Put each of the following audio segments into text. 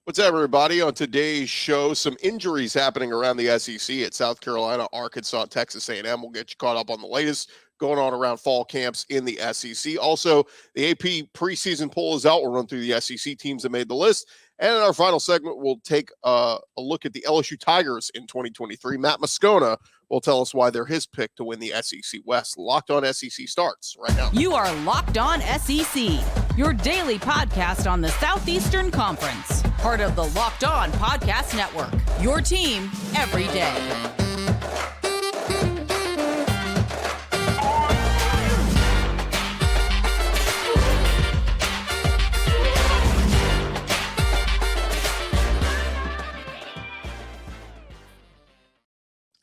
What's up, everybody? On today's show, some injuries happening around the SEC at South Carolina, Arkansas, Texas A&M. We'll get you caught up on the latest going on around fall camps in the SEC. Also, the AP Preseason Poll is out. We'll run through the SEC teams that made the list. And in our final segment, we'll take a look at the LSU Tigers in 2023. Matt Moscona will tell us why they're his pick to win the SEC West. Locked On SEC starts right now. You are Locked On SEC, your daily podcast on the Southeastern Conference. Part of the Locked On Podcast Network, your team every day.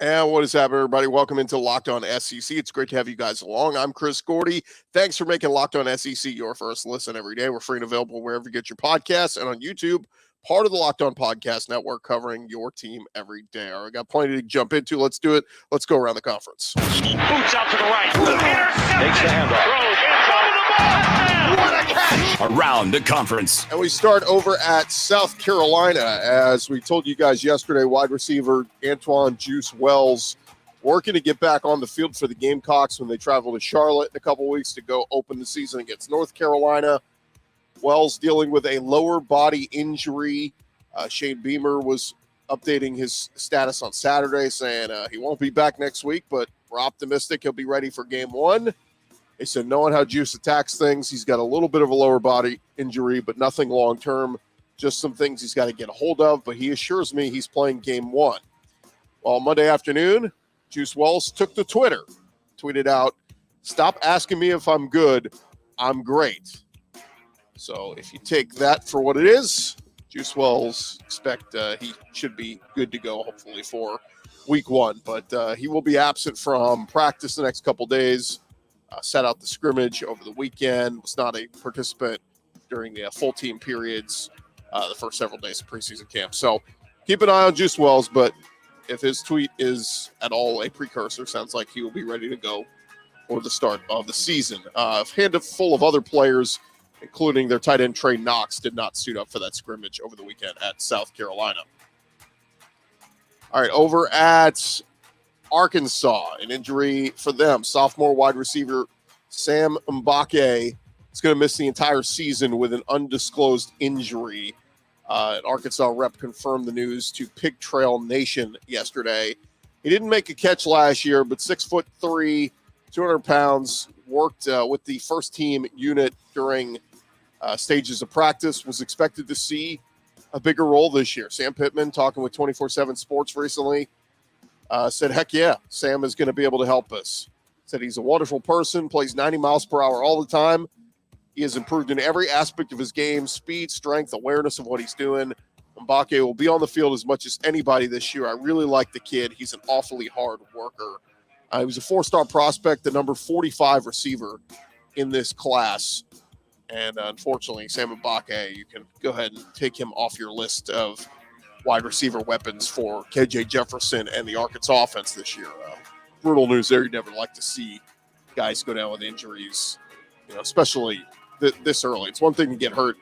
And what is happening, everybody? Welcome into Locked On SEC. It's great to have you guys along. I'm Chris Gordy. Thanks for making Locked On SEC your first listen every day. We're free and available wherever you get your podcasts and on YouTube, part of the Locked On Podcast Network, covering your team every day. All right, we got plenty to jump into. Let's do it. Let's go around the conference. Boots out to the right. Takes the handoff. Throws into the ball. What a catch! Around the conference. And we start over at South Carolina. As we told you guys yesterday, wide receiver Antoine Juice Wells working to get back on the field for the Gamecocks when they travel to Charlotte in a couple weeks to go open the season against North Carolina. Wells dealing with a lower body injury. Shane Beamer was updating his status on Saturday, saying he won't be back next week, but we're optimistic he'll be ready for game one. They said, knowing how Juice attacks things, he's got a little bit of a lower body injury, but nothing long-term, just some things he's got to get a hold of, but he assures me he's playing game one. Well, Monday afternoon, Juice Wells took to Twitter, tweeted out, "Stop asking me if I'm good. I'm great." So if you take that for what it is, Juice Wells expect he should be good to go, hopefully, for week one. But he will be absent from practice the next couple days. Set out the scrimmage over the weekend. Was not a participant during the full team periods the first several days of preseason camp. So keep an eye on Juice Wells, but if his tweet is at all a precursor, sounds like he will be ready to go for the start of the season. A handful of other players, including their tight end Trey Knox, did not suit up for that scrimmage over the weekend at South Carolina. All right, over at Arkansas, an injury for them. Sophomore wide receiver Sam Mbake is going to miss the entire season with an undisclosed injury. An Arkansas rep confirmed the news to Pig Trail Nation yesterday. He didn't make a catch last year, but 6'3", 200 pounds, worked with the first team unit during stages of practice, was expected to see a bigger role this year. Sam Pittman, talking with 24/7 Sports recently, said, heck yeah, Sam is going to be able to help us. Said he's a wonderful person, plays 90 miles per hour all the time. He has improved in every aspect of his game, speed, strength, awareness of what he's doing. Mbake will be on the field as much as anybody this year. I really like the kid. He's an awfully hard worker. He was a four-star prospect, the number 45 receiver in this class. And unfortunately, Sam Mbake, you can go ahead and take him off your list of wide receiver weapons for KJ Jefferson and the Arkansas offense this year. Brutal news there. You never like to see guys go down with injuries, especially this early. It's one thing to get hurt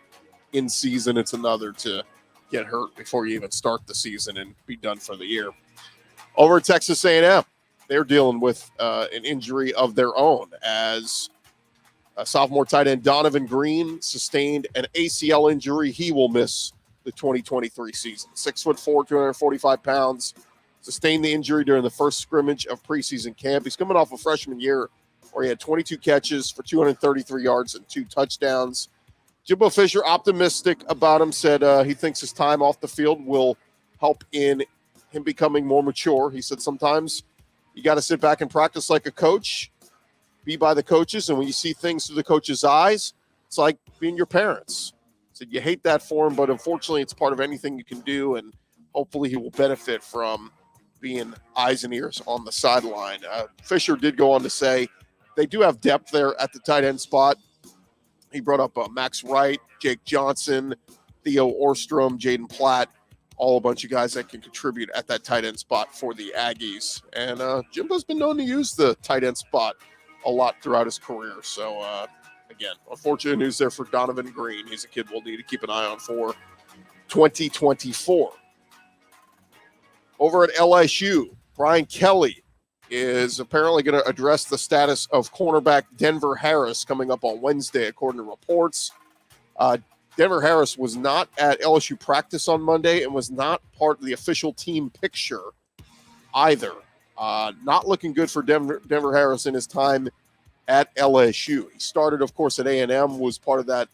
in season. It's another to get hurt before you even start the season and be done for the year. Over at Texas A&M, they're dealing with an injury of their own as sophomore tight end Donovan Green sustained an ACL injury. He will miss the 2023 season. 6'4", 245 pounds, sustained the injury during the first scrimmage of preseason camp. He's coming off a freshman year where he had 22 catches for 233 yards and 2 touchdowns. Jimbo Fisher, optimistic about him, said he thinks his time off the field will help in him becoming more mature. He said sometimes you got to sit back and practice like a coach, be by the coaches, and when you see things through the coach's eyes, it's like being your parents. Said you hate that for him, but unfortunately it's part of anything you can do, and hopefully he will benefit from being eyes and ears on the sideline. Fisher did go on to say they do have depth there at the tight end spot. He brought up Max Wright, Jake Johnson, Theo Orstrom, Jaden Platt, all a bunch of guys that can contribute at that tight end spot for the Aggies. And Jimbo's been known to use the tight end spot a lot throughout his career. So, again, unfortunate news there for Donovan Green. He's a kid we'll need to keep an eye on for 2024. Over at LSU, Brian Kelly is apparently going to address the status of cornerback Denver Harris coming up on Wednesday, according to reports. Denver Harris was not at LSU practice on Monday and was not part of the official team picture either. Not looking good for Denver Harris in his time at LSU. He started, of course, at A&M, was part of that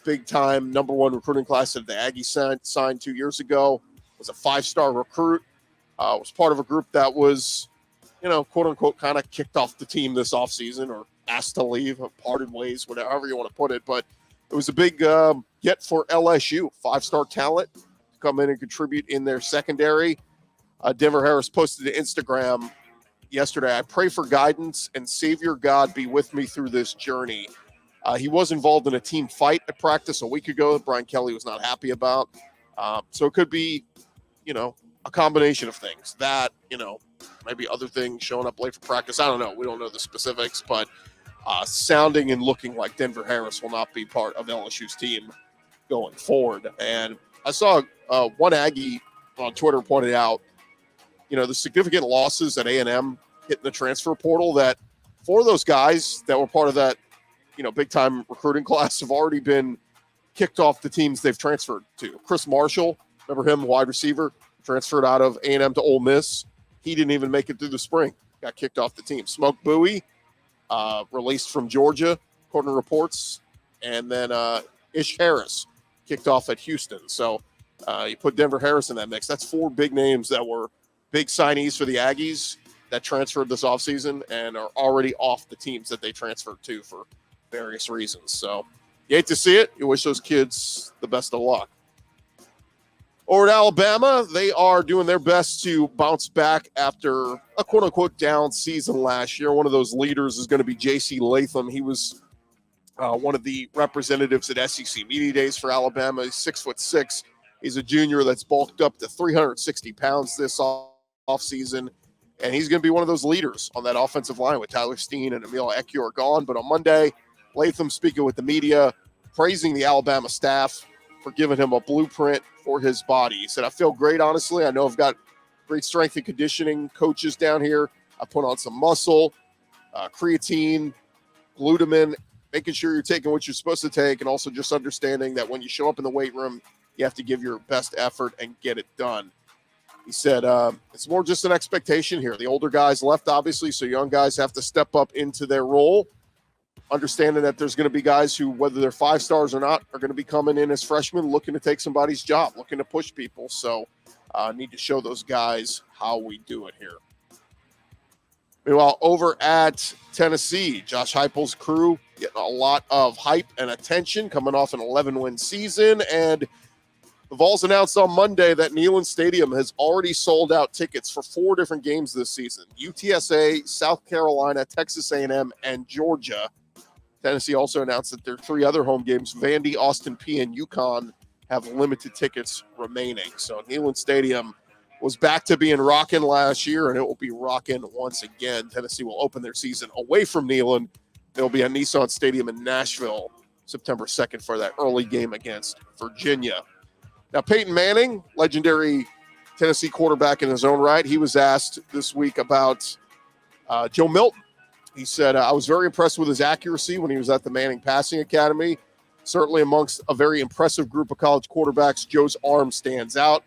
big-time number one recruiting class that the Aggies signed 2 years ago, was a five-star recruit, was part of a group that was, quote-unquote, kind of kicked off the team this offseason or asked to leave, parted ways, whatever you want to put it. But it was a big get for LSU, five-star talent to come in and contribute in their secondary. Denver Harris posted to Instagram yesterday, "I pray for guidance and Savior God be with me through this journey." He was involved in a team fight at practice a week ago that Brian Kelly was not happy about. So it could be, a combination of things. That, maybe other things, showing up late for practice. I don't know. We don't know the specifics, but sounding and looking like Denver Harris will not be part of LSU's team going forward. And I saw one Aggie on Twitter pointed out, the significant losses at A&M hitting the transfer portal, that four of those guys that were part of that, big-time recruiting class have already been kicked off the teams they've transferred to. Chris Marshall, remember him, wide receiver, transferred out of A&M to Ole Miss. He didn't even make it through the spring. Got kicked off the team. Smoke Bowie, released from Georgia, according to reports. And then Ish Harris kicked off at Houston. So you put Denver Harris in that mix. That's four big names that were big signees for the Aggies that transferred this offseason and are already off the teams that they transferred to for various reasons. So you hate to see it. You wish those kids the best of luck. Over at Alabama, they are doing their best to bounce back after a quote-unquote down season last year. One of those leaders is going to be J.C. Latham. He was one of the representatives at SEC Media Days for Alabama. He's 6'6". He's a junior that's bulked up to 360 pounds this offseason, and he's going to be one of those leaders on that offensive line with Tyler Steen and Emil Ekiyor gone. But on Monday, Latham speaking with the media, praising the Alabama staff for giving him a blueprint for his body. He said, "I feel great, honestly. I know I've got great strength and conditioning coaches down here. I put on some muscle, creatine, glutamine, making sure you're taking what you're supposed to take, and also just understanding that when you show up in the weight room, you have to give your best effort and get it done." He said, "It's more just an expectation here. The older guys left, obviously, so young guys have to step up into their role, understanding that there's going to be guys who, whether they're five stars or not, are going to be coming in as freshmen looking to take somebody's job, looking to push people. So need to show those guys how we do it here." Meanwhile, over at Tennessee, Josh Heupel's crew getting a lot of hype and attention coming off an 11-win season. And the Vols announced on Monday that Neyland Stadium has already sold out tickets for 4 different games this season: UTSA, South Carolina, Texas A&M, and Georgia. Tennessee also announced that their 3 other home games, Vandy, Austin Peay, and UConn, have limited tickets remaining. So Neyland Stadium was back to being rocking last year, and it will be rocking once again. Tennessee will open their season away from Neyland. They'll be at Nissan Stadium in Nashville September 2nd for that early game against Virginia. Now, Peyton Manning, legendary Tennessee quarterback in his own right, he was asked this week about Joe Milton. He said, "I was very impressed with his accuracy when he was at the Manning Passing Academy. Certainly amongst a very impressive group of college quarterbacks, Joe's arm stands out.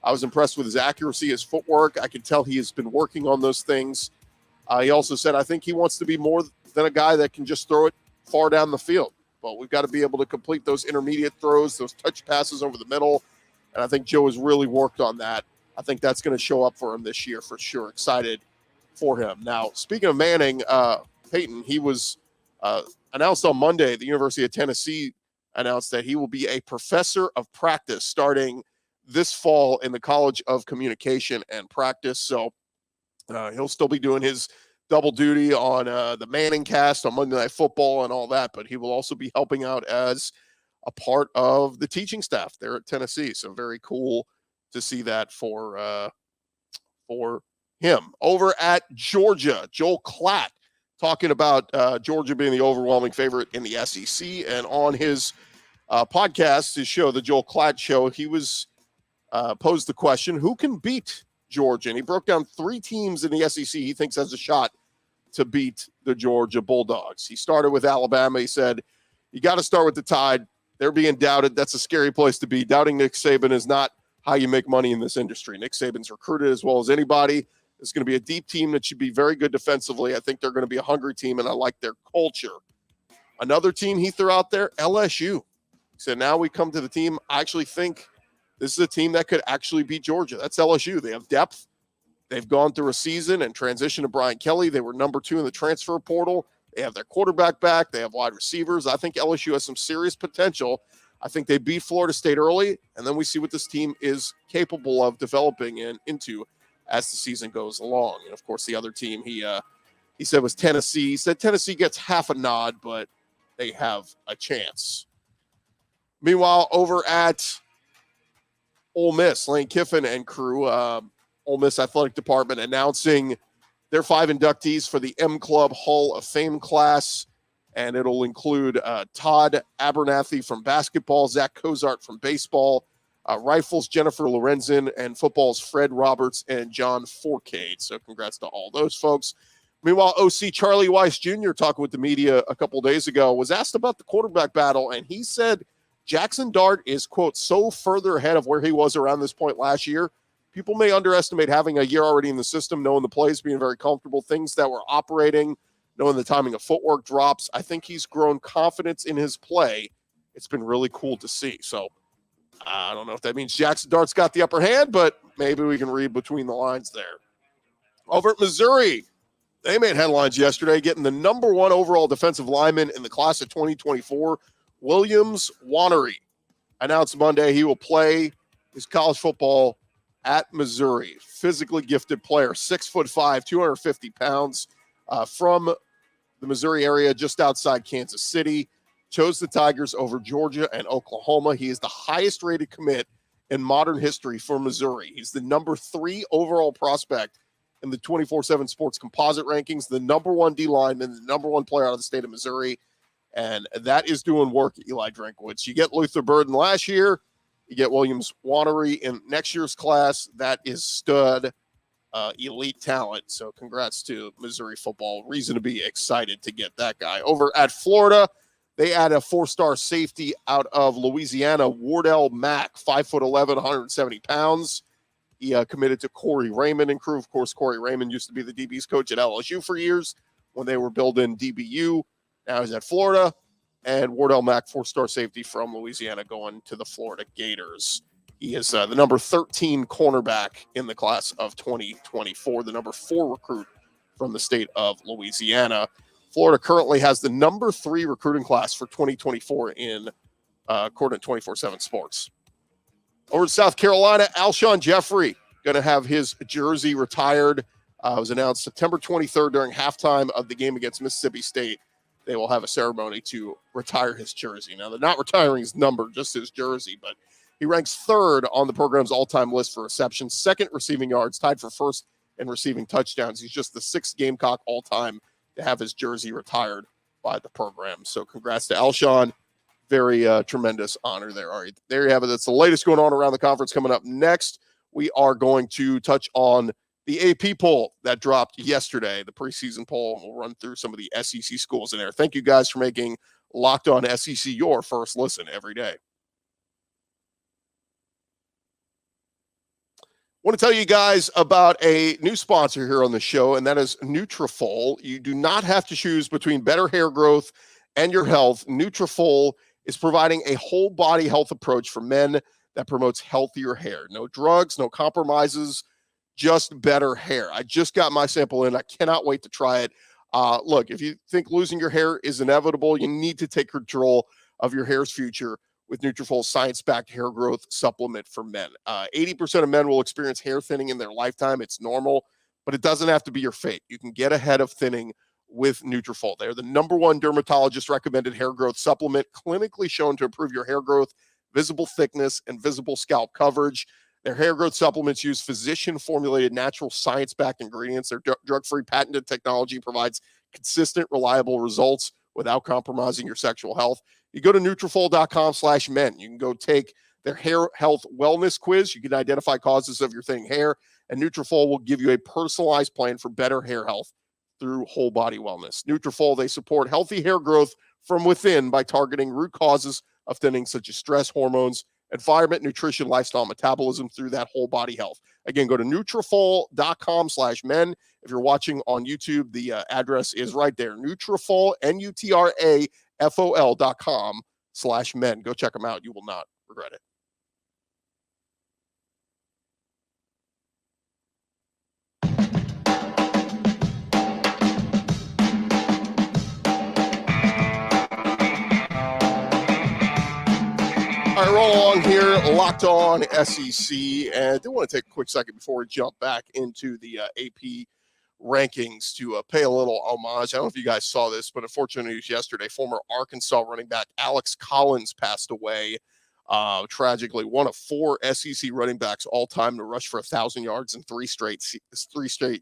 I was impressed with his accuracy, his footwork. I can tell he has been working on those things." He also said, "I think he wants to be more than a guy that can just throw it far down the field. But we've got to be able to complete those intermediate throws, those touch passes over the middle. And I think Joe has really worked on that. I think that's going to show up for him this year for sure. Excited for him." Now, speaking of Manning, Peyton, he was announced on Monday, the University of Tennessee announced that he will be a professor of practice starting this fall in the College of Communication and Practice. So he'll still be doing his double duty on the Manning cast on Monday Night Football and all that, but he will also be helping out as a part of the teaching staff there at Tennessee. So very cool to see that for him. Over at Georgia, Joel Klatt talking about Georgia being the overwhelming favorite in the SEC, and on his podcast, his show, the Joel Klatt Show, he was posed the question, who can beat Georgia? And he broke down 3 teams in the SEC he thinks has a shot to beat the Georgia Bulldogs. He started with Alabama. He said, you got to start with the Tide. They're being doubted. That's a scary place to be. Doubting Nick Saban is not how you make money in this industry. Nick Saban's recruited as well as anybody. It's going to be a deep team that should be very good defensively. I think they're going to be a hungry team, and I like their culture. Another team he threw out there, LSU. He said, now we come to the team. I actually think this is a team that could actually beat Georgia. That's LSU. They have depth. They've gone through a season and transitioned to Brian Kelly. They were number 2 in the transfer portal. They have their quarterback back. They have wide receivers. I think LSU has some serious potential. I think they beat Florida State early, and then we see what this team is capable of developing into as the season goes along. And, of course, the other team he said was Tennessee. He said Tennessee gets half a nod, but they have a chance. Meanwhile, over at Ole Miss, Lane Kiffin and crew, Ole Miss Athletic Department announcing their 5 inductees for the M Club Hall of Fame class, and it'll include Todd Abernathy from basketball, Zach Cozart from baseball, rifles Jennifer Lorenzen, and football's Fred Roberts and John Forcade. So congrats to all those folks. Meanwhile, OC Charlie Weiss Jr., talking with the media a couple days ago, was asked about the quarterback battle, and he said Jackson Dart is, quote, so further ahead of where he was around this point last year. People may underestimate having a year already in the system, knowing the plays, being very comfortable, things that were operating, knowing the timing of footwork drops. I think he's grown confidence in his play. It's been really cool to see. So I don't know if that means Jackson Dart's got the upper hand, but maybe we can read between the lines there. Over at Missouri, they made headlines yesterday, getting the number 1 overall defensive lineman in the class of 2024, Williams Wannery. Announced Monday he will play his college football at Missouri. Physically gifted player, 6'5", 250 pounds, from the Missouri area, just outside Kansas City. Chose the Tigers over Georgia and Oklahoma. He is the highest rated commit in modern history for Missouri. He's the number 3 overall prospect in the 24/7 Sports composite rankings, the number 1 D-line and the number 1 player out of the state of Missouri. And that is doing work, Eli Drinkwitz. You get Luther Burden last year. You get Williams Wannery in next year's class. That is stud elite talent. So congrats to Missouri football. Reason to be excited to get that guy. Over at Florida, they add a 4-star safety out of Louisiana, Wardell Mack, 5'11", 170 pounds. He committed to Corey Raymond and crew. Of course, Corey Raymond used to be the DB's coach at LSU for years when they were building DBU. Now he's at Florida. And Wardell Mack, 4-star safety from Louisiana, going to the Florida Gators. He is the number 13 cornerback in the class of 2024, the number 4 recruit from the state of Louisiana. Florida currently has the number 3 recruiting class for 2024 in according to 24/7 Sports. Over in South Carolina, Alshon Jeffrey going to have his jersey retired. It was announced September 23rd during halftime of the game against Mississippi State. They will have a ceremony to retire his jersey. Now, they're not retiring his number, just his jersey, but he ranks 3rd on the program's all-time list for receptions, 2nd receiving yards, tied for 1st in receiving touchdowns. He's just the 6th Gamecock all-time to have his jersey retired by the program. So congrats to Alshon. Very tremendous honor there. All right, there you have it. That's the latest going on around the conference. Coming up next, we are going to touch on the AP poll that dropped yesterday, the preseason poll. We'll run through some of the SEC schools in there. Thank you guys for making Locked On SEC your first listen every day. I want to tell you guys about a new sponsor here on the show, and that is Nutrafol. You do not have to choose between better hair growth and your health. Nutrafol is providing a whole body health approach for men that promotes healthier hair. No drugs, no compromises, just better hair. I just got my sample in. I cannot wait to try it. Look, if you think losing your hair is inevitable, you need to take control of your hair's future with Nutrafol's science-backed hair growth supplement for men. 80% of men will experience hair thinning in their lifetime. It's normal, but it doesn't have to be your fate. You can get ahead of thinning with Nutrafol. They're the #1 dermatologist-recommended hair growth supplement, clinically shown to improve your hair growth, visible thickness, and visible scalp coverage. Their hair growth supplements use physician-formulated natural science-backed ingredients. Their drug-free patented technology provides consistent, reliable results without compromising your sexual health. You go to Nutrafol.com/men. You can go take their hair health wellness quiz. You can identify causes of your thinning hair, and Nutrafol will give you a personalized plan for better hair health through whole body wellness. Nutrafol, they support healthy hair growth from within by targeting root causes of thinning, such as stress, hormones, environment, nutrition, lifestyle, metabolism through that whole body health. Again, go to Nutrafol.com/men. If you're watching on YouTube, the address is right there. Nutrafol, Nutrafol.com/men. Go check them out. You will not regret it. All right, roll along here, Locked On SEC, and I do want to take a quick second before we jump back into the AP rankings to pay a little homage. I don't know if you guys saw this, but unfortunately, news yesterday, former Arkansas running back Alex Collins passed away. Tragically, one of 4 SEC running backs all time to rush for 1,000 yards in 3 straight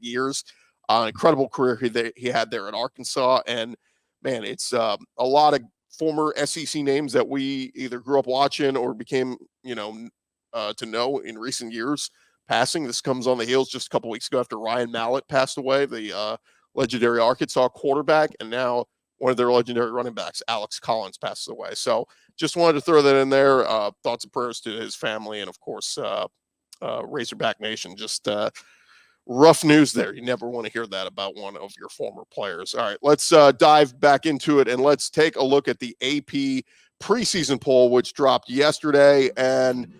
years. Incredible career he had there at Arkansas, and man, it's a lot of former SEC names that we either grew up watching or became, to know in recent years passing. This comes on the heels just a couple weeks ago after Ryan Mallett passed away, the legendary Arkansas quarterback, and now one of their legendary running backs, Alex Collins, passes away. So just wanted to throw that in there. Thoughts and prayers to his family, and of course, Razorback Nation. Just rough news there. You never want to hear that about one of your former players. All right, let's dive back into it, and let's take a look at the AP preseason poll, which dropped yesterday. And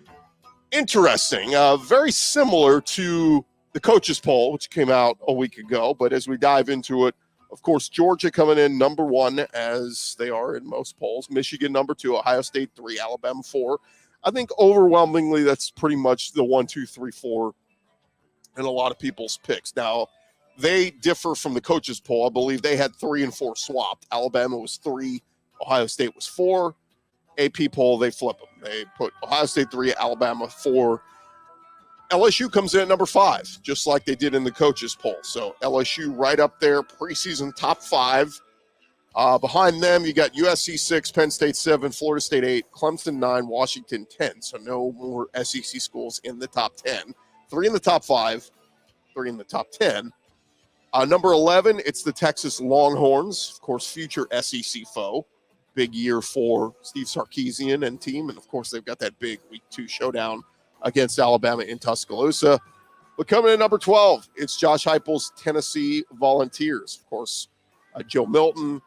interesting, very similar to the coaches poll, which came out a week ago. But as we dive into it, of course, Georgia coming in number 1, as they are in most polls. Michigan number 2, Ohio State 3, Alabama 4. I think overwhelmingly that's pretty much the 1, 2, 3, 4 in a lot of people's picks. Now, they differ from the coaches poll. I believe they had 3 and 4 swapped. Alabama was 3, Ohio State was 4. AP poll, they flip them. They put Ohio State 3, Alabama 4. LSU comes in at number 5, just like they did in the coaches poll. So LSU right up there, preseason top 5. Behind them, you got USC 6, Penn State 7, Florida State 8, Clemson 9, Washington 10. So no more SEC schools in the top 10. 3 in the top 5, 3 in the top 10. Number 11, it's the Texas Longhorns, of course, future SEC foe. Big year for Steve Sarkisian and team. And, of course, they've got that big Week 2 showdown against Alabama in Tuscaloosa. But coming in number 12, it's Josh Heupel's Tennessee Volunteers. Of course, Joe Milton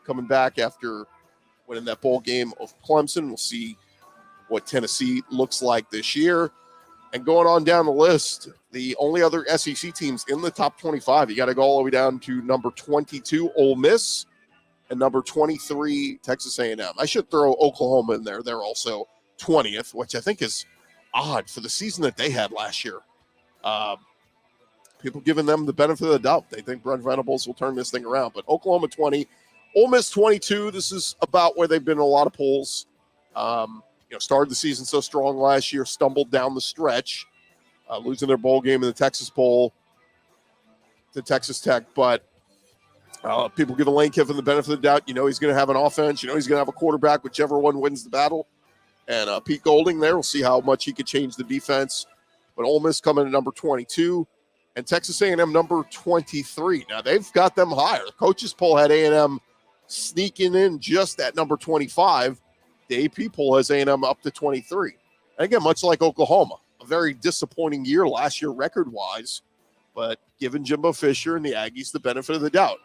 coming back after winning that bowl game of Clemson. We'll see what Tennessee looks like this year. And going on down the list, the only other SEC teams in the top 25, you got to go all the way down to number 22, Ole Miss, and number 23, Texas A&M. I should throw Oklahoma in there. They're also 20th, which I think is odd for the season that they had last year. People giving them the benefit of the doubt. They think Brent Venables will turn this thing around. But Oklahoma 20, Ole Miss 22. This is about where they've been in a lot of polls. Started the season so strong last year, stumbled down the stretch, losing their bowl game in the Texas Bowl to Texas Tech. But people giving Lane Kiffin the benefit of the doubt. He's going to have an offense. He's going to have a quarterback, whichever one wins the battle. And Pete Golding there, we'll see how much he could change the defense. But Ole Miss coming in at number 22, and Texas A&M number 23. Now, they've got them higher. The coaches poll had A&M sneaking in just at number 25. The AP poll has A&M up to 23. And again, much like Oklahoma, a very disappointing year last year record-wise, but giving Jimbo Fisher and the Aggies the benefit of the doubt.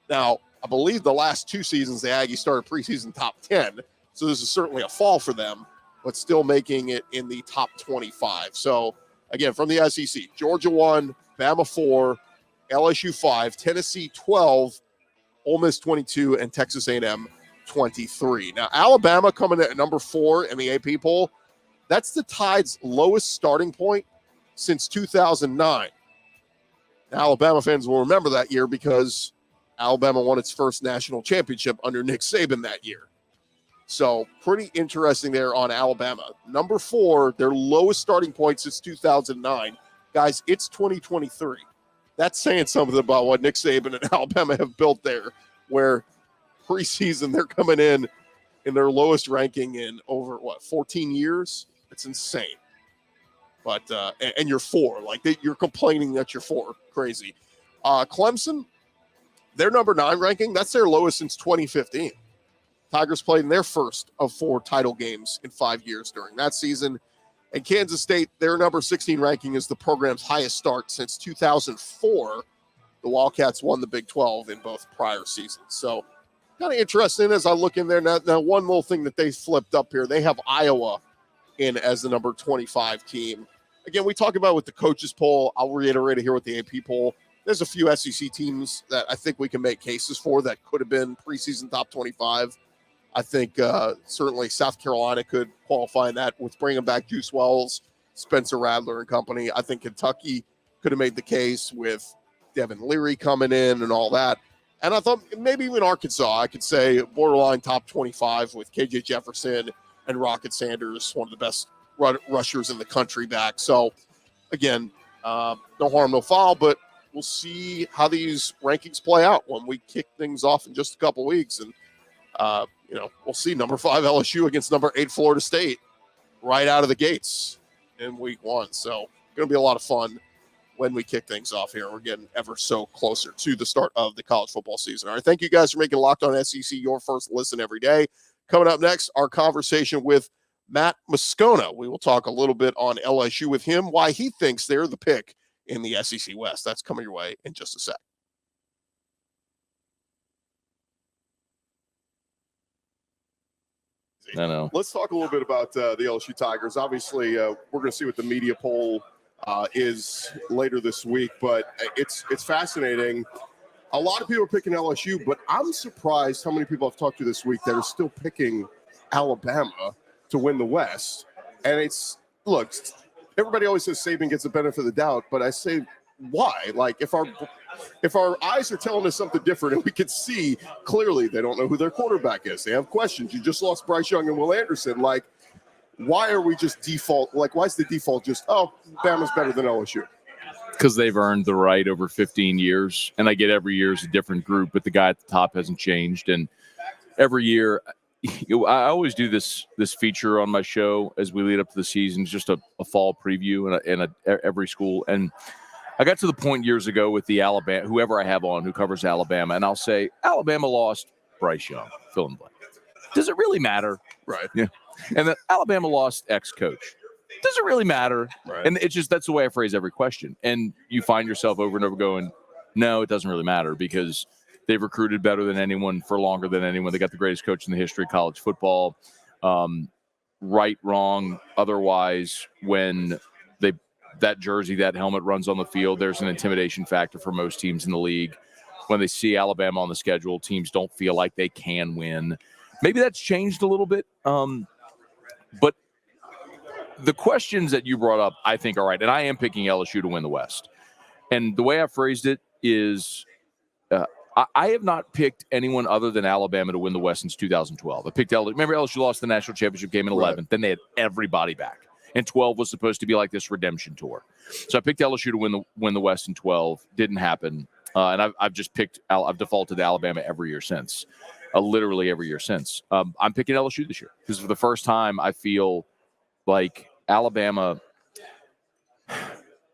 Now, I believe the last 2 seasons, the Aggies started preseason top 10, so this is certainly a fall for them, but still making it in the top 25. So, again, from the SEC, Georgia 1, Bama 4, LSU 5, Tennessee 12, Ole Miss 22, and Texas A&M 23. Now, Alabama coming in at number 4 in the AP poll. That's the Tide's lowest starting point since 2009. Now, Alabama fans will remember that year because Alabama won its first national championship under Nick Saban that year. So pretty interesting there on Alabama. Number 4, their lowest starting point since 2009. Guys, it's 2023. That's saying something about what Nick Saban and Alabama have built there, where preseason they're coming in in their lowest ranking in over 14 years. It's insane. But and you're 4, like you're complaining that you're 4. Crazy. Clemson, their number 9 ranking, that's their lowest since 2015. Tigers played in their first of 4 title games in 5 years during that season. And Kansas State, their number 16 ranking is the program's highest start since 2004. The Wildcats won the Big 12 in both prior seasons. So kind of interesting as I look in there. Now, one more thing that they flipped up here, they have Iowa in as the number 25 team. Again, we talk about with the coaches poll. I'll reiterate it here with the AP poll. There's a few SEC teams that I think we can make cases for that could have been preseason top 25. I think certainly South Carolina could qualify in that with bringing back Juice Wells, Spencer Rattler and company. I think Kentucky could have made the case with Devin Leary coming in and all that. And I thought maybe even Arkansas, I could say borderline top 25 with KJ Jefferson and Rocket Sanders, one of the best rushers in the country back. So, again, no harm, no foul, but we'll see how these rankings play out when we kick things off in just a couple weeks. And, we'll see number 5 LSU against number 8 Florida State right out of the gates in week 1. So, going to be a lot of fun when we kick things off here. We're getting ever so closer to the start of the college football season. All right, thank you guys for making Locked On SEC your first listen every day. Coming up next, our conversation with Matt Moscona. We will talk a little bit on LSU with him, why he thinks they're the pick in the SEC West. That's coming your way in just a sec. No. Let's talk a little bit about the LSU Tigers. Obviously, we're going to see what the media poll is later this week, but it's fascinating. A lot of people are picking LSU, but I'm surprised how many people I've talked to this week that are still picking Alabama to win the West. And look, everybody always says Saban gets the benefit of the doubt, but I say, why? Like, if our eyes are telling us something different and we can see clearly they don't know who their quarterback is, they have questions. You just lost Bryce Young and Will Anderson. Like, why are we just why is the default just, Bama's better than LSU? Because they've earned the right over 15 years. And I get every year is a different group, but the guy at the top hasn't changed. And every year, I always do this feature on my show as we lead up to the season, just a fall preview in every school. And I got to the point years ago with the Alabama, whoever I have on who covers Alabama, and I'll say, Alabama lost Bryce Young, fill in the blank. Does it really matter? Right. Yeah. And then Alabama lost X coach. Does it really matter? Right. And it's just, that's the way I phrase every question. And you find yourself over and over going, no, it doesn't really matter because they've recruited better than anyone for longer than anyone. They got the greatest coach in the history of college football. Right, wrong, otherwise, when that jersey, that helmet runs on the field, there's an intimidation factor for most teams in the league. When they see Alabama on the schedule, teams don't feel like they can win. Maybe that's changed a little bit. But the questions that you brought up, I think, are right. And I am picking LSU to win the West. And the way I phrased it is I have not picked anyone other than Alabama to win the West since 2012. I picked LSU. Remember, LSU lost the national championship game in 11. Right. Then they had everybody back. And 12 was supposed to be like this redemption tour. So I picked LSU to win the West in 12. Didn't happen. And I've just I've defaulted to Alabama every year since. Literally every year since. I'm picking LSU this year because for the first time I feel like Alabama.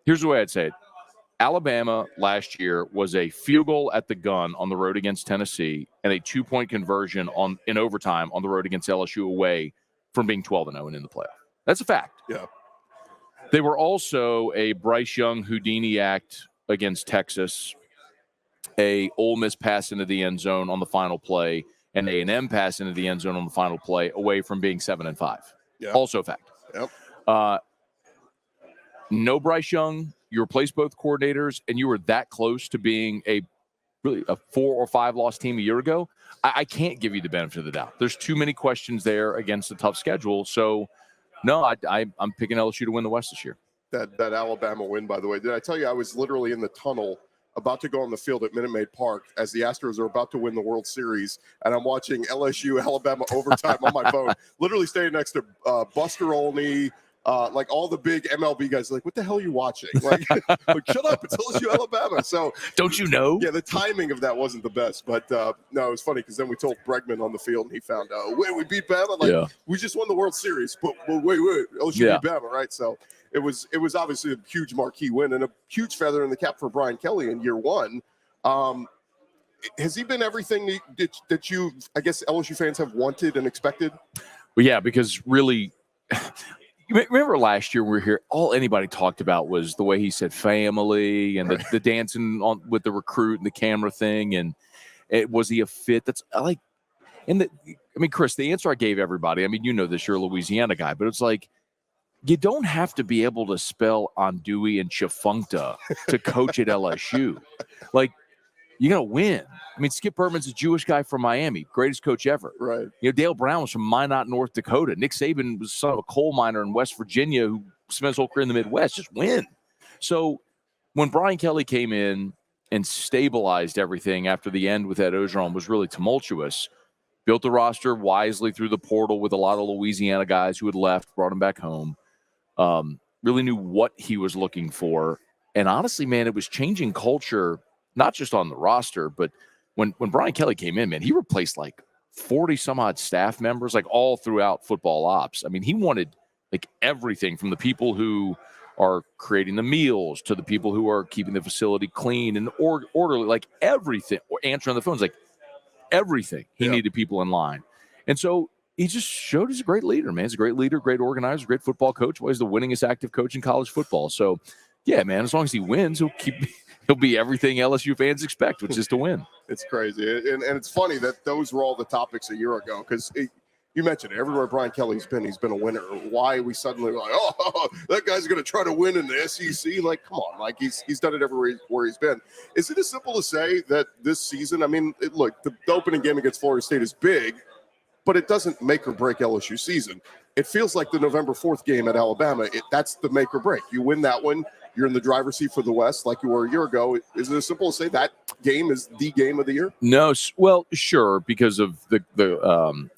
Here's the way I'd say it. Alabama last year was a field goal at the gun on the road against Tennessee and a 2-point conversion in overtime on the road against LSU away from being 12-0 and in the playoff. That's a fact. Yeah. They were also a Bryce Young Houdini act against Texas, a Ole Miss pass into the end zone on the final play, and A&M pass into the end zone on the final play away from being 7-5. Yeah. Also a fact. Yep. No Bryce Young. You replaced both coordinators, and you were that close to being a 4 or 5 loss team a year ago. I can't give you the benefit of the doubt. There's too many questions there against a tough schedule. So, no, I'm picking LSU to win the West this year. That Alabama win, by the way. Did I tell you I was literally in the tunnel about to go on the field at Minute Maid Park as the Astros are about to win the World Series, and I'm watching LSU Alabama overtime on my phone, literally staying next to Buster Olney, like all the big MLB guys, like, what the hell are you watching? Like, like shut up, it's LSU Alabama. So don't you know? Yeah, the timing of that wasn't the best, but no, it was funny because then we told Bregman on the field, and he found out, wait, we beat Bama. Like, we just won the World Series, but wait, LSU beat Bama, right? So it was obviously a huge marquee win and a huge feather in the cap for Brian Kelly in year one. Has he been everything that you, I guess, LSU fans have wanted and expected? Well, yeah, because really, you remember last year we were here, all anybody talked about was the way he said family and the dancing on with the recruit and the camera thing. And was he a fit? That's like, Chris, the answer I gave everybody, I mean, you know this, you're a Louisiana guy, but it's like, you don't have to be able to spell andouille and chifuncta to coach at LSU. Like, you got to win. I mean, Skip Bertman's a Jewish guy from Miami, greatest coach ever. Right. You know, Dale Brown was from Minot, North Dakota. Nick Saban was son of a coal miner in West Virginia who spent his whole career in the Midwest. Just win. So when Brian Kelly came in and stabilized everything after the end with Ed Ogeron was really tumultuous, built the roster wisely through the portal with a lot of Louisiana guys who had left, brought him back home, really knew what he was looking for. And honestly, man, it was changing culture, not just on the roster, but when Brian Kelly came in, man, he replaced like 40 some odd staff members, like all throughout football ops. I mean, he wanted like everything from the people who are creating the meals to the people who are keeping the facility clean and orderly, like everything, or answering the phones, like everything. He needed people in line. And so he just showed he's a great leader, man. He's a great leader, great organizer, great football coach. Well, he's the winningest active coach in college football. So, yeah, man, as long as he wins, he'll be everything LSU fans expect, which is to win. It's crazy. And it's funny that those were all the topics a year ago because you mentioned it. Everywhere Brian Kelly's been a winner. Why are we suddenly like, oh, that guy's going to try to win in the SEC? Like, come on. Like, he's done it everywhere where he's been. Is it as simple to say that this season, I mean, look, the opening game against Florida State is big, but it doesn't make or break LSU season. It feels like the November 4th game at Alabama. That's the make or break. You win that one, you're in the driver's seat for the West like you were a year ago. Is it as simple as say that game is the game of the year? No, well, sure, because of the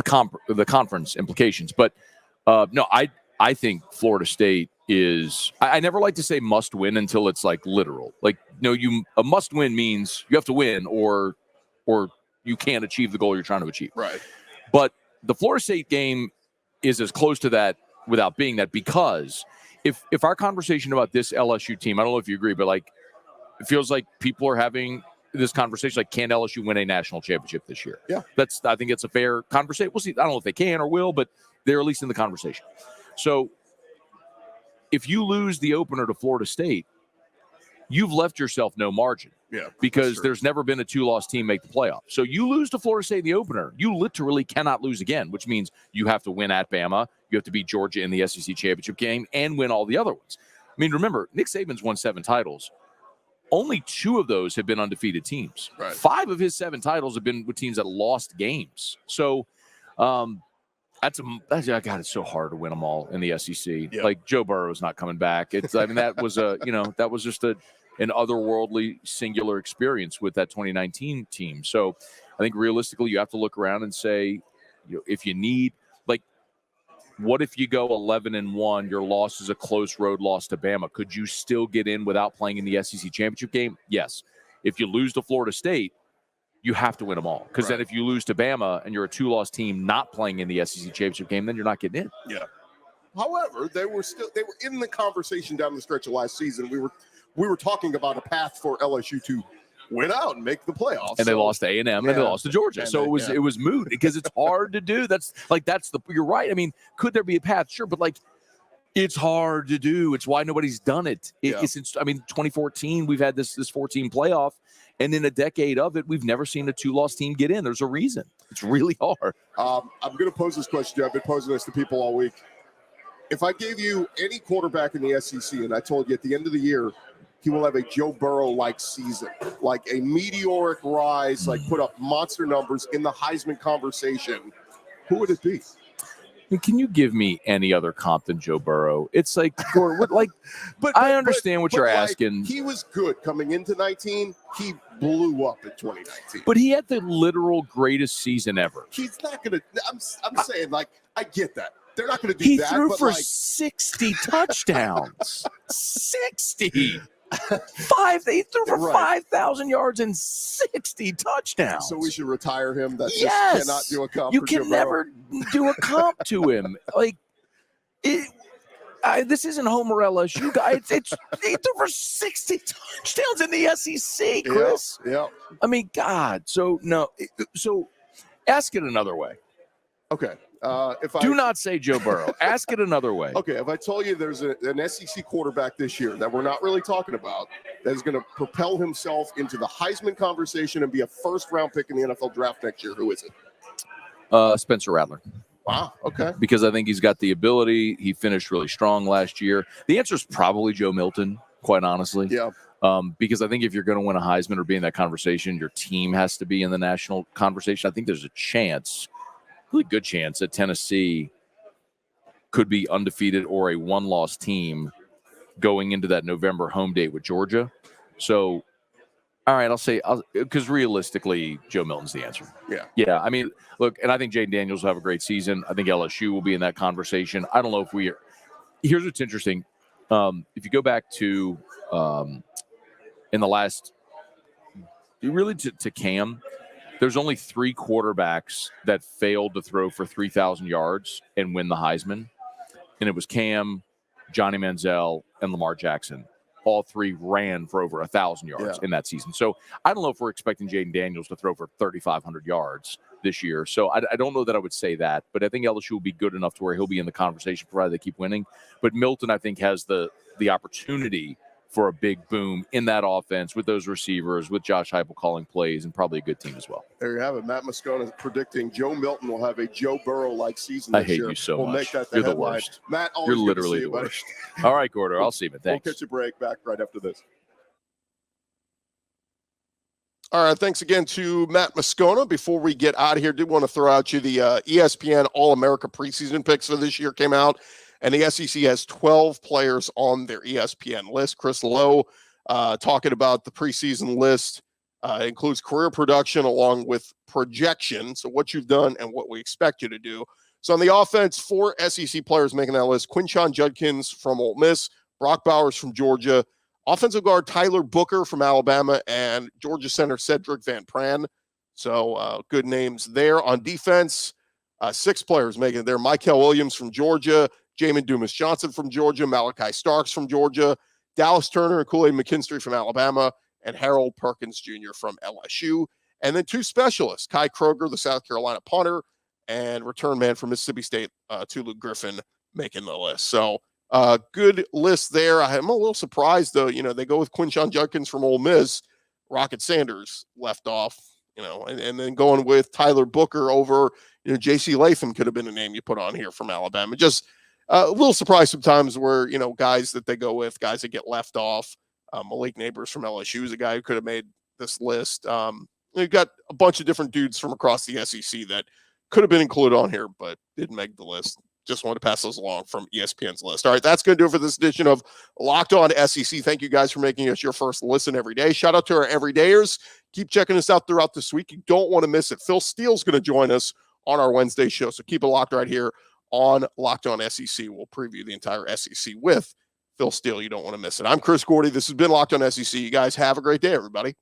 conference implications. But no, I think Florida State is. I never like to say must win until it's like literal. Like, no, a must win means you have to win or you can't achieve the goal you're trying to achieve. Right. But the Florida State game is as close to that without being that, because if our conversation about this LSU team, I don't know if you agree, but like it feels like people are having this conversation like, can LSU win a national championship this year? Yeah. I think it's a fair conversation. We'll see. I don't know if they can or will, but they're at least in the conversation. So if you lose the opener to Florida State, you've left yourself no margin. Yeah, because there's never been a 2-loss team make the playoffs. So you lose to Florida State in the opener, you literally cannot lose again, which means you have to win at Bama, you have to beat Georgia in the SEC championship game, and win all the other ones. I mean, remember, Nick Saban's won 7 titles. Only 2 of those have been undefeated teams. Right. 5 of his 7 titles have been with teams that lost games. So God, it's so hard to win them all in the SEC. Yeah. Like Joe Burrow's not coming back. That was just an otherworldly singular experience with that 2019 team. So I think realistically, you have to look around and say, if you need, like, what if you go 11-1, your loss is a close road loss to Bama? Could you still get in without playing in the SEC championship game? Yes. If you lose to Florida State, you have to win them all. Because then if you lose to Bama and you're a 2-loss team not playing in the SEC championship game, then you're not getting in. Yeah. However, they were in the conversation down the stretch of last season. We were talking about a path for LSU to win out and make the playoffs. And they lost to A&M and they lost to Georgia. So it was moot because it's hard to do. You're right. I mean, could there be a path? Sure. But like, it's hard to do. It's why nobody's done it. It's 2014, we've had this 14 playoff. And in a decade of it, we've never seen a 2-loss team get in. There's a reason. It's really hard. I'm going to pose this question. I've been posing this to people all week. If I gave you any quarterback in the SEC and I told you at the end of the year, he will have a Joe Burrow-like season, like a meteoric rise, like put up monster numbers in the Heisman conversation, who would it be? Can you give me any other comp than Joe Burrow? It's like, but I understand what you're asking. He was good coming into 19. He blew up in 2019. But he had the literal greatest season ever. He's not going to – I'm saying, like, I get that. they're not going to do He that. threw but for like, 60 touchdowns. 60. He threw for 5,000 yards and 60 touchdowns. So we should retire him. That's yes. just cannot do a comp. You for can Joe Burrow. never do a comp to him. Like, this isn't Homer LSU guy. He threw for 60 touchdowns in the SEC, Chris. Yeah. I mean, God. So no. So ask it another way. Okay. Do not say Joe Burrow. Ask it another way. Okay. If I told you there's an SEC quarterback this year that we're not really talking about that is going to propel himself into the Heisman conversation and be a first-round pick in the NFL draft next year, who is it? Spencer Rattler. Wow. Okay. Because I think he's got the ability. He finished really strong last year. The answer is probably Joe Milton, quite honestly. Yeah. Because I think if you're going to win a Heisman or be in that conversation, your team has to be in the national conversation. I think there's a chance, really good chance, that Tennessee could be undefeated or a one-loss team going into that November home date with Georgia. So, all right, I'll say, because realistically, Joe Milton's the answer. Yeah. Yeah, I mean, look, and I think Jaden Daniels will have a great season. I think LSU will be in that conversation. I don't know if we are. Here's what's interesting. If you go back to in the last, really to Cam, there's only 3 quarterbacks that failed to throw for 3,000 yards and win the Heisman. And it was Cam, Johnny Manziel, and Lamar Jackson. All 3 ran for over 1,000 yards in that season. So I don't know if we're expecting Jaden Daniels to throw for 3,500 yards this year. So I don't know that I would say that, but I think LSU will be good enough to where he'll be in the conversation provided they keep winning. But Milton, I think, has the opportunity for a big boom in that offense with those receivers, with Josh Heupel calling plays, and probably a good team as well. There you have it. Matt Moscona predicting Joe Milton will have a Joe Burrow-like season this year. I hate you so we'll much. Make that the You're headline. the worst. Matt, you're literally the worst. All right, Gordo. I'll see you, man. Thanks. We'll catch a break. Back right after this. All right, thanks again to Matt Moscona. Before we get out of here, did want to throw out you the ESPN All-America preseason picks for this year came out, and the SEC has 12 players on their ESPN list. Chris Lowe talking about the preseason list includes career production along with projection, so what you've done and what we expect you to do. So on the offense, 4 SEC players making that list: Quinshon Judkins from Ole Miss, Brock Bowers from Georgia, offensive guard Tyler Booker from Alabama, and Georgia center Cedric Van Pran. So good names there. On defense, 6 players making it there: Mykel Williams from Georgia, Jamin Dumas-Johnson from Georgia, Malachi Starks from Georgia, Dallas Turner and Kool-Aid McKinstry from Alabama, and Harold Perkins Jr. from LSU. And then 2 specialists: Kai Kroger, the South Carolina punter, and return man from Mississippi State, Tulu Griffin, making the list. So good list there. I'm a little surprised, though. They go with Quinshon Judkins from Ole Miss, Rocket Sanders left off, and then going with Tyler Booker over, J.C. Latham could have been a name you put on here from Alabama. Just a little surprised sometimes where, guys that they go with, guys that get left off. Malik Neighbors from LSU is a guy who could have made this list. You've got a bunch of different dudes from across the SEC that could have been included on here, but didn't make the list. Just wanted to pass those along from ESPN's list. All right, that's going to do it for this edition of Locked On SEC. Thank you guys for making us your first listen every day. Shout out to our everydayers. Keep checking us out throughout this week. You don't want to miss it. Phil Steele's going to join us on our Wednesday show, so keep it locked right here on Locked On SEC. We'll preview the entire SEC with Phil Steele. You don't want to miss it. I'm Chris Gordy. This has been Locked On SEC. You guys have a great day, everybody.